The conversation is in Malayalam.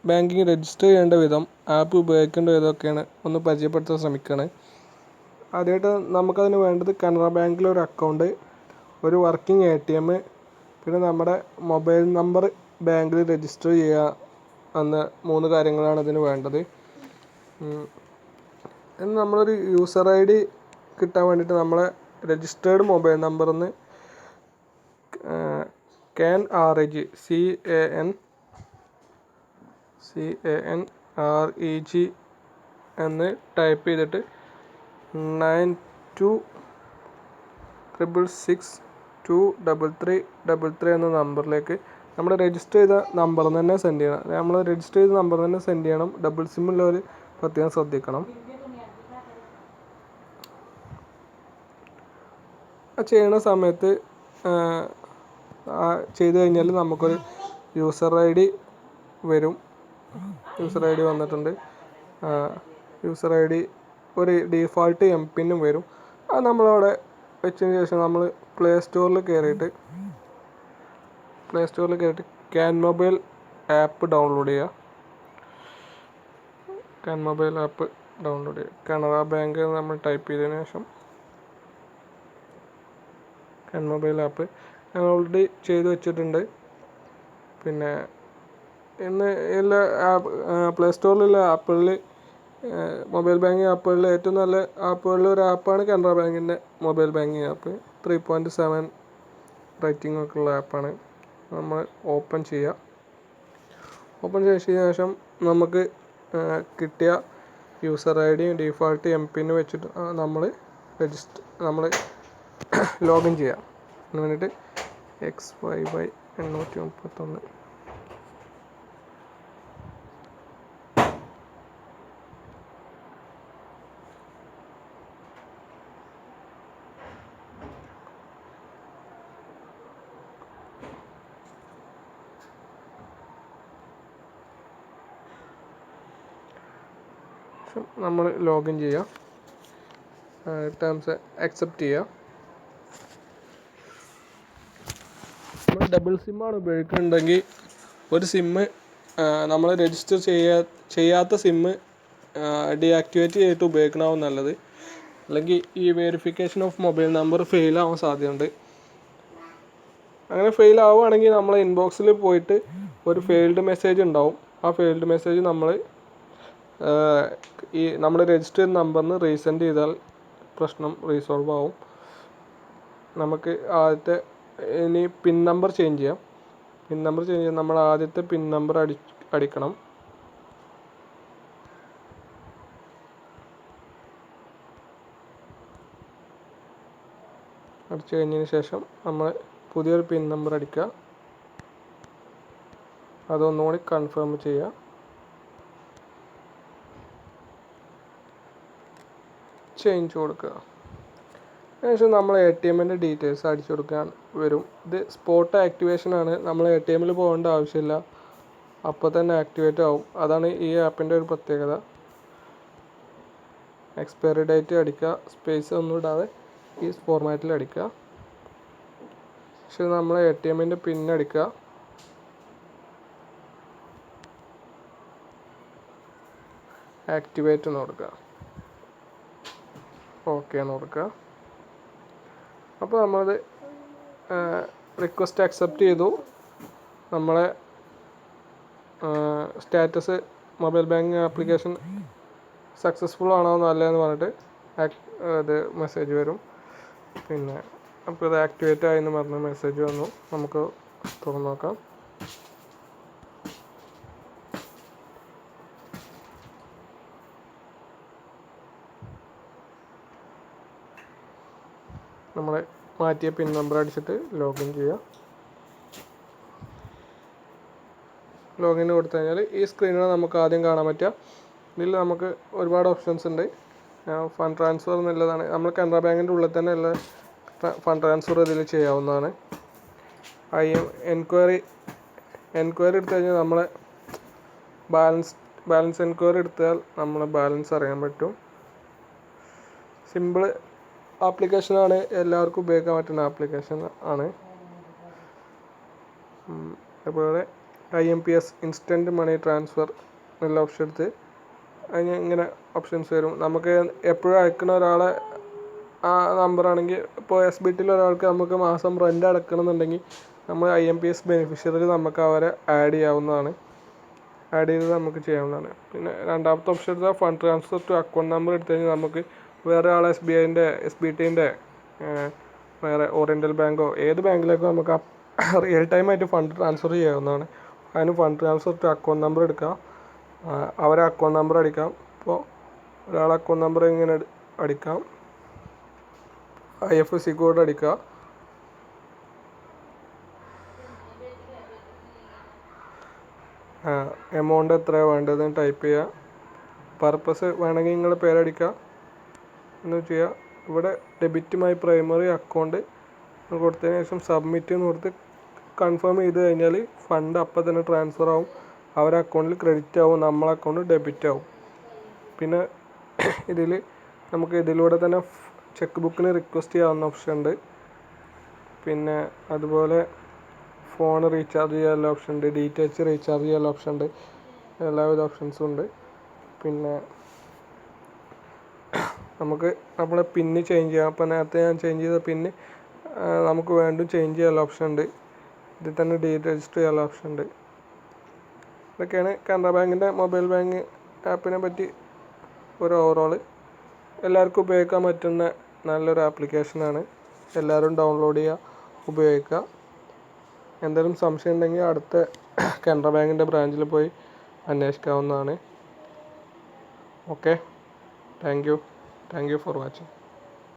ബാങ്കിങ് രജിസ്റ്റർ ചെയ്യേണ്ട വിധം, ആപ്പ് ഉപയോഗിക്കേണ്ട വിധമൊക്കെയാണ് ഒന്ന് പരിചയപ്പെടുത്താൻ ശ്രമിക്കുകയാണ്. ആദ്യമായിട്ട് നമുക്കതിന് വേണ്ടത് കാനറ ബാങ്കിലെ ഒരു അക്കൗണ്ട്, ഒരു വർക്കിംഗ് ATM, പിന്നെ നമ്മുടെ മൊബൈൽ നമ്പർ ബാങ്കിൽ രജിസ്റ്റർ ചെയ്യുക എന്ന 3 കാര്യങ്ങളാണ് ഇതിന് വേണ്ടത്. നമ്മളൊരു യൂസർ ID കിട്ടാൻ വേണ്ടിയിട്ട് നമ്മളെ രജിസ്റ്റേർഡ് മൊബൈൽ നമ്പറിൽ നിന്ന് CANREG എന്ന് ടൈപ്പ് ചെയ്തിട്ട് 9266623333 എന്ന നമ്പറിലേക്ക് നമ്മൾ രജിസ്റ്റർ ചെയ്ത നമ്പറിൽ നിന്ന് തന്നെ സെൻഡ് ചെയ്യണം. നമ്മൾ രജിസ്റ്റർ ചെയ്ത നമ്പറിൽ തന്നെ സെൻഡ് ചെയ്യണം. ഡബിൾ സിം ഉള്ളവർ പ്രത്യേകം ശ്രദ്ധിക്കണം. ചെയ്യണ സമയത്ത് ചെയ്ത് കഴിഞ്ഞാൽ നമുക്കൊരു യൂസർ ID വരും. യൂസർ ID വന്നിട്ടുണ്ട്. യൂസർ ID ഒരു ഡീഫാൾട്ട് MPIN വരും. അത് നമ്മളവിടെ വെച്ചതിന് ശേഷം നമ്മൾ പ്ലേ സ്റ്റോറിൽ കയറിയിട്ട് ക്യാൻ മൊബൈൽ ആപ്പ് ഡൗൺലോഡ് ചെയ്യുക. കാനറ ബാങ്ക് നമ്മൾ ടൈപ്പ് ചെയ്തതിന് ശേഷം ക്യാൻ മൊബൈൽ ആപ്പ് ഞാൻ ഓൾറെഡി ചെയ്ത് വെച്ചിട്ടുണ്ട്. പിന്നെ ഇന്ന് എല്ലാ പ്ലേ സ്റ്റോറിലുള്ള ആപ്പുകളിൽ, മൊബൈൽ ബാങ്കിങ് ആപ്പുകളിൽ ഏറ്റവും നല്ല ആപ്പുകളിൽ ഒരു ആപ്പാണ് കാനറ ബാങ്കിൻ്റെ മൊബൈൽ ബാങ്കിങ് ആപ്പ്. 3.7 റേറ്റിംഗ് ഒക്കെ ഉള്ള ആപ്പാണ്. നമ്മൾ ഓപ്പൺ ചെയ്യുക. ഓപ്പൺ ചെയ്ത ശേഷം നമുക്ക് കിട്ടിയ യൂസർ ID ഡീഫാൾട്ട് MPIN വെച്ചിട്ട് നമ്മൾ ലോഗിൻ ചെയ്യാം. അതിന് വേണ്ടിയിട്ട് XYY831 നമ്മൾ ലോഗിൻ ചെയ്യുക. ടേംസ് അക്സെപ്റ്റ് ചെയ്യുക. നമ്മൾ ഡബിൾ സിമ്മാണ് ഉപയോഗിക്കുന്നുണ്ടെങ്കിൽ ഒരു സിമ്മ് നമ്മൾ രജിസ്റ്റർ ചെയ്യാത്ത സിമ്മ് ഡീആക്ടിവേറ്റ് ചെയ്തിട്ട് ഉപയോഗിക്കണമാവും നല്ലത്. അല്ലെങ്കിൽ ഈ verification of mobile number fail ആവാൻ സാധ്യതയുണ്ട്. അങ്ങനെ ഫെയിൽ ആവുകയാണെങ്കിൽ നമ്മളെ ഇൻബോക്സിൽ പോയിട്ട് ഒരു ഫെയിൽഡ് മെസ്സേജ് ഉണ്ടാവും. ആ ഫെയിൽഡ് മെസ്സേജ് നമ്മൾ രജിസ്റ്റർ ചെയ്ത നമ്പറിന് റീസെൻഡ് ചെയ്താൽ പ്രശ്നം റീസോൾവ് ആവും. നമുക്ക് ആദ്യത്തെ ഇനി പിൻ നമ്പർ ചേഞ്ച് ചെയ്യാം. നമ്മൾ ആദ്യത്തെ പിൻ നമ്പർ അടിക്കണം. അടിച്ചു കഴിഞ്ഞതിന് ശേഷം നമ്മൾ പുതിയൊരു പിൻ നമ്പർ അടിക്കുക. അതൊന്നുകൂടി കൺഫേം ചെയ്യുക. ചേഞ്ച് കൊടുക്കുക. അതിനുശേഷം നമ്മൾ ATMൻ്റെ ഡീറ്റെയിൽസ് അടിച്ചു കൊടുക്കാൻ വരും. ഇത് സ്പോട്ട് ആക്ടിവേഷൻ ആണ്. നമ്മൾ ATMൽ പോകേണ്ട ആവശ്യമില്ല, അപ്പോൾ തന്നെ ആക്ടിവേറ്റ് ആവും. അതാണ് ഈ ആപ്പിൻ്റെ ഒരു പ്രത്യേകത. എക്സ്പയറി ഡേറ്റ് അടിക്കുക, സ്പേസ് ഒന്നും ഇടാതെ ഈ ഫോർമാറ്റിൽ അടിക്കുക. പക്ഷേ നമ്മൾ ATMൻ്റെ പിൻ അടിക്കുക. ആക്ടിവേറ്റ് എന്ന് കൊടുക്കുക. ഓക്കെ എന്ന് കൊടുക്കുക. അപ്പോൾ നമ്മളത് റിക്വസ്റ്റ് അക്സെപ്റ്റ് ചെയ്തു. നമ്മളെ status mobile banking application successful ആണോ അല്ലയെന്ന് പറഞ്ഞിട്ട് ഇത് മെസ്സേജ് വരും. പിന്നെ അപ്പോൾ ഇത് ആക്ടിവേറ്റ് ആയെന്ന് പറഞ്ഞ മെസ്സേജ് വന്നു. നമുക്ക് തുറന്ന് നോക്കാം. നമ്മൾ മാറ്റിയ പിൻ നമ്പർ അടിച്ചിട്ട് ലോഗിൻ ചെയ്യുക. ലോഗിൻ കൊടുത്തു കഴിഞ്ഞാൽ ഈ സ്ക്രീനിൽ നമുക്ക് ആദ്യം കാണാൻ പറ്റുക. ഇതിൽ നമുക്ക് ഒരുപാട് ഓപ്ഷൻസ് ഉണ്ട്. ഫണ്ട് ട്രാൻസ്ഫർ എന്നുള്ളതാണ്. നമ്മൾ കാനറ ബാങ്കിൻ്റെ ഉള്ളിൽ തന്നെ ഉള്ള ഫണ്ട് ട്രാൻസ്ഫർ ഇതിൽ ചെയ്യാവുന്നതാണ്. എൻക്വയറി എടുത്തു കഴിഞ്ഞാൽ നമ്മളെ ബാലൻസ് എൻക്വയറി എടുത്താൽ നമ്മളെ ബാലൻസ് അറിയാൻ പറ്റും. സിമ്പിൾ ആപ്ലിക്കേഷനാണ്. എല്ലാവർക്കും ഉപയോഗിക്കാൻ പറ്റുന്ന ആപ്ലിക്കേഷൻ ആണ്. അതുപോലെ IMPS ഇൻസ്റ്റൻറ്റ് മണി ട്രാൻസ്ഫർ എന്നുള്ള ഓപ്ഷൻ എടുത്ത് അതിന് ഇങ്ങനെ ഓപ്ഷൻസ് വരും. നമുക്ക് എപ്പോഴും അയക്കുന്ന ഒരാളെ ആ നമ്പറാണെങ്കിൽ ഇപ്പോൾ SBTയിൽ ഒരാൾക്ക് നമുക്ക് മാസം റെൻ്റ് അടക്കണമെന്നുണ്ടെങ്കിൽ നമ്മൾ IMPS ബെനിഫിഷ്യറിയിൽ നമുക്ക് അവരെ ആഡ് ചെയ്യാവുന്നതാണ്. ആഡ് ചെയ്ത് നമുക്ക് ചെയ്യാവുന്നതാണ്. പിന്നെ രണ്ടാമത്തെ ഓപ്ഷൻ എടുത്താൽ fund transfer to account number എടുത്തു കഴിഞ്ഞാൽ നമുക്ക് വേറെ ആളെ SBTൻ്റെ വേറെ ഓറിയൻ്റൽ ബാങ്കോ ഏത് ബാങ്കിലേക്കോ നമുക്ക് റിയൽ ടൈമായിട്ട് ഫണ്ട് ട്രാൻസ്ഫർ ചെയ്യാവുന്നതാണ്. അതിന് fund transfer to account number എടുക്കാം, അവരെ അക്കൗണ്ട് നമ്പർ അടിക്കാം. ഇപ്പോൾ ഒരാളെ അക്കൗണ്ട് നമ്പർ ഇങ്ങനെ അടിക്കാം, IFSC കോഡ് അടിക്കുക, എമൗണ്ട് എത്രയാണ് വേണ്ടതെന്ന് ടൈപ്പ് ചെയ്യുക, പർപ്പസ് വേണമെങ്കിൽ നിങ്ങളുടെ പേരടിക്കുക എന്ന് ചെയ്യുക. ഇവിടെ ഡെബിറ്റ് മൈ പ്രൈമറി അക്കൗണ്ട് കൊടുത്തതിന് ശേഷം സബ്മിറ്റ് എന്ന് കൊടുത്ത് കൺഫേം ചെയ്ത് കഴിഞ്ഞാൽ ഫണ്ട് അപ്പം തന്നെ ട്രാൻസ്ഫർ ആവും. അവരുടെ അക്കൗണ്ടിൽ ക്രെഡിറ്റ് ആവും, നമ്മളെ അക്കൗണ്ട് ഡെബിറ്റ് ആവും. പിന്നെ ഇതിൽ നമുക്ക് ഇതിലൂടെ തന്നെ ചെക്ക് ബുക്കിന് റിക്വസ്റ്റ് ചെയ്യാവുന്ന ഓപ്ഷൻ ഉണ്ട്. പിന്നെ അതുപോലെ ഫോൺ റീചാർജ് ചെയ്യാനുള്ള ഓപ്ഷൻ ഉണ്ട്, DTH റീചാർജ് ചെയ്യാനുള്ള ഓപ്ഷൻ ഉണ്ട്, എല്ലാവിധ ഓപ്ഷൻസും ഉണ്ട്. പിന്നെ നമുക്ക് നമ്മളെ പിന്ന് ചേഞ്ച് ചെയ്യാം. അപ്പോൾ നേരത്തെ ഞാൻ ചേഞ്ച് ചെയ്ത പിന്ന് നമുക്ക് വീണ്ടും ചേഞ്ച് ചെയ്യാനുള്ള ഓപ്ഷൻ ഉണ്ട്. ഇതിൽ തന്നെ ഡീരജിസ്റ്റർ ചെയ്യാനുള്ള ഓപ്ഷൻ ഉണ്ട്. ഇതൊക്കെയാണ് കാനറ ബാങ്കിൻ്റെ മൊബൈൽ ബാങ്ക് ആപ്പിനെ പറ്റി ഒരു ഓവറോൾ. എല്ലാവർക്കും ഉപയോഗിക്കാൻ പറ്റുന്ന നല്ലൊരു ആപ്ലിക്കേഷനാണ്. എല്ലാവരും ഡൗൺലോഡ് ചെയ്യുക, ഉപയോഗിക്കുക. എന്തെങ്കിലും സംശയം ഉണ്ടെങ്കിൽ അടുത്ത കാനറ ബാങ്കിൻ്റെ ബ്രാഞ്ചിൽ പോയി അന്വേഷിക്കാവുന്നതാണ്. Okay, thank you for watching.